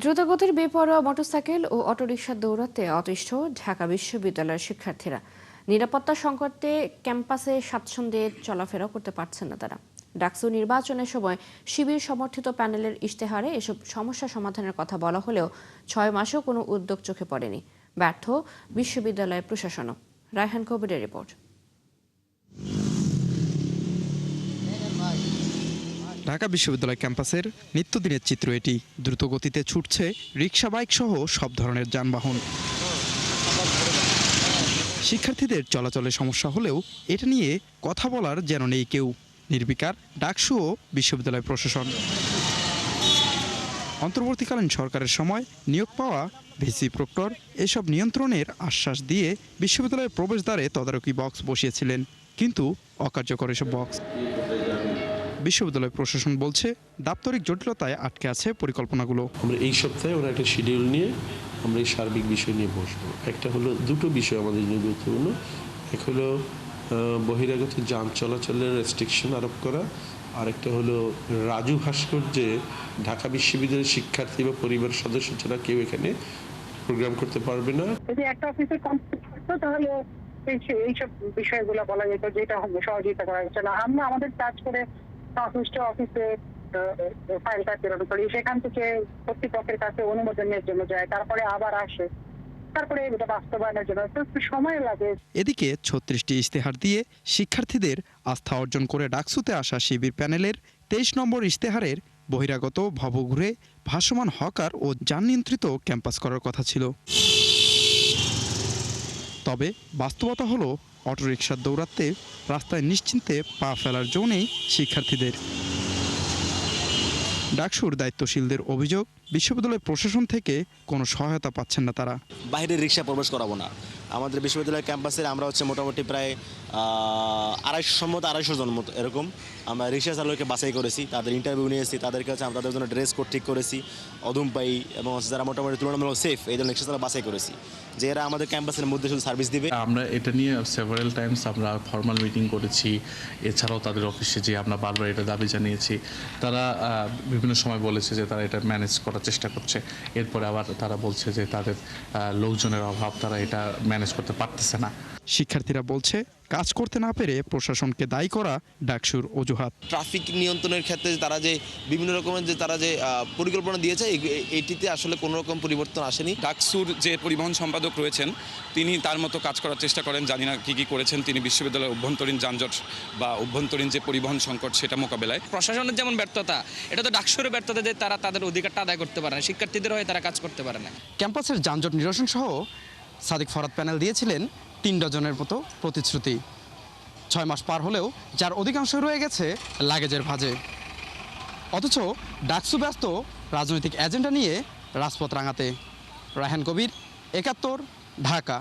দ্রুতগতির বেপরোয়া মোটরসাইকেল ও অটোরিকশার দৌরাত্মে অতিষ্ঠ ঢাকা বিশ্ববিদ্যালয়ের শিক্ষার্থীরা। নিরাপত্তা সংকটে ক্যাম্পাসে স্বাচ্ছন্দ্যে চলাফেরা করতে পারছেন না তারা। ডাকসু নির্বাচনের সময় শিবির সমর্থিত প্যানেলের ইশতেহারে এসব সমস্যা সমাধানের কথা বলা হলেও 6 মাসেও কোনো উদ্যোগ চোখে পড়েনি। ব্যর্থ বিশ্ববিদ্যালয় প্রশাসনও। রায়হান কবিরের রিপোর্ট। ঢাকা বিশ্ববিদ্যালয় ক্যাম্পাসের নিত্যদিনের চিত্র এটি। দ্রুত গতিতে ছুটছে রিকশা, বাইক সহ সব ধরনের যানবাহন। শিক্ষার্থীদের চলাচলে সমস্যা হলেও এটা নিয়ে কথা বলার যেন নেই কেউ। নির্বিকার ডাকসু ও বিশ্ববিদ্যালয় প্রশাসন। অন্তর্বর্তীকালীন সরকারের সময় নিয়োগ পাওয়া ভিসি প্রক্টর এসব নিয়ন্ত্রণের আশ্বাস দিয়ে বিশ্ববিদ্যালয়ের প্রবেশদ্বারে তদারকি বক্স বসিয়েছিলেন, কিন্তু অকার্যকর এসব বক্স। বিশ্ববিদ্যালয় প্রশাসন বলছে দাপ্তরিক জটিলতায় আটকে আছে পরিকল্পনাগুলো। আমরা এই সপ্তাহে ওরা একটা শিডিউল নিয়ে আমরা এই সার্বিক বিষয় নিয়ে বসবো। একটা হলো দুটো বিষয় আমাদের জন্য গুরুত্বপূর্ণ। এক হলো বহিরাগত যান চলাচলের রেস্ট্রিকশন আরোপ করা, আর একটা হলো রাজু ভাস্কর্যে ঢাকা বিশ্ববিদ্যালয়ের শিক্ষার্থী বা পরিবার সদস্য ছাড়া কেউ এখানে প্রোগ্রাম করতে পারবে না। যদি একটা অফিসে কমপ্লিট করতো তাহলে এইসব বিষয়গুলো বলা যেত, যেটা সহযোগিতা করা যাচ্ছে না। আমরা আমাদের কাজ করে সংশ্লিষ্ট অফিসে ফাইলটা প্রেরণ করি, সেখান থেকে কর্তৃপক্ষের কাছে অনুমোদনের জন্য যায়, তারপরে আবার আসে, তারপরে এটা বাস্তবায়নের জন্য একটু সময় লাগে। এদিকে 36টি ইশতেহার দিয়ে শিক্ষার্থীদের আস্থা অর্জন করে ডাকসুতে আসা শিবির প্যানেলের 23 নম্বর ইশতেহারের বহিরাগত ভবঘুরে ভাসমান হকার ও যান নিয়ন্ত্রিত ক্যাম্পাস করার কথা ছিল। তবে বাস্তবতা হলো অটোরিকশার দৌরাত্মে রাস্তায় নিশ্চিন্তে পা ফেলার জো নেই শিক্ষার্থীদের। ডাকসুর দায়িত্বশীলদের অভিযোগ, বিশ্ববিদ্যালয় প্রশাসন থেকে কোনো সহায়তা পাচ্ছেন না তারা। বাইরের রিক্সা প্রবেশ করাবো না। আমাদের বিশ্ববিদ্যালয় ক্যাম্পাসে আমরা মোটামুটি প্রায় 250 জন মতো এরকম আমরা রিক্সা চালককে বাছাই করেছি, তাদের ইন্টারভিউ নিয়েছি, তাদেরকে আমরা তাদের জন্য ড্রেস কোড ঠিক করেছি, অদম পাই এবং যারা মোটামুটি তুলনামূলক সেফ এই ধরনের রিক্সা চালক বাছাই করেছি, যে এরা আমাদের ক্যাম্পাসের মধ্যে শুধু সার্ভিস দিবে। আমরা এটা নিয়ে সেভারাল টাইমস আমরা ফর্মাল মিটিং করেছি, এছাড়াও তাদের অফিসে যে আমরা বারবার এটা দাবি জানিয়েছি। তারা বিভিন্ন সময় বলেছে যে তারা এটা ম্যানেজ করার চেষ্টা করছে, এরপরে আবার তারা বলছে যে তাদের লোকজনের অভাব, তারা এটা ম্যানেজ করতে পারতেছে না। শিক্ষার্থীরা বলছে কাজ করতে না পেরে প্রশাসনকে দায়ী করা ডাকসুর অজুহাত। ট্রাফিক নিয়ন্ত্রণের ক্ষেত্রে তারা যে বিভিন্ন রকমের যে তারা যে পরিকল্পনা দিয়েছে, এটিতে আসলে কোনো রকম পরিবর্তন আসেনি। ডাকসুর যে পরিবহন সম্পাদক রয়েছেন তিনি তার মতো কাজ করার চেষ্টা করেন, জানি না কী করেছেন তিনি বিশ্ববিদ্যালয়ের অভ্যন্তরীণ যানজট বা অভ্যন্তরীণ যে পরিবহন সংকট সেটা মোকাবেলায়। প্রশাসনের যেমন ব্যর্থতা, এটা তো ডাকসুরের ব্যর্থতা যে তারা তাদের অধিকারটা আদায় করতে পারে না, শিক্ষার্থীদের হয়ে তারা কাজ করতে পারে না। ক্যাম্পাসের যানজট নিরসন সহ সাদিক ফরাদ প্যানেল দিয়েছিলেন 3 ডজনের মতো প্রতিশ্রুতি। 6 মাস পার হলেও যার অধিকাংশ রয়ে গেছে লাগেজের ভাঁজে। অথচ ডাকসু ব্যস্ত রাজনৈতিক এজেন্ডা নিয়ে রাজপথ রাঙাতে। রায়হান কবির, 71, ঢাকা।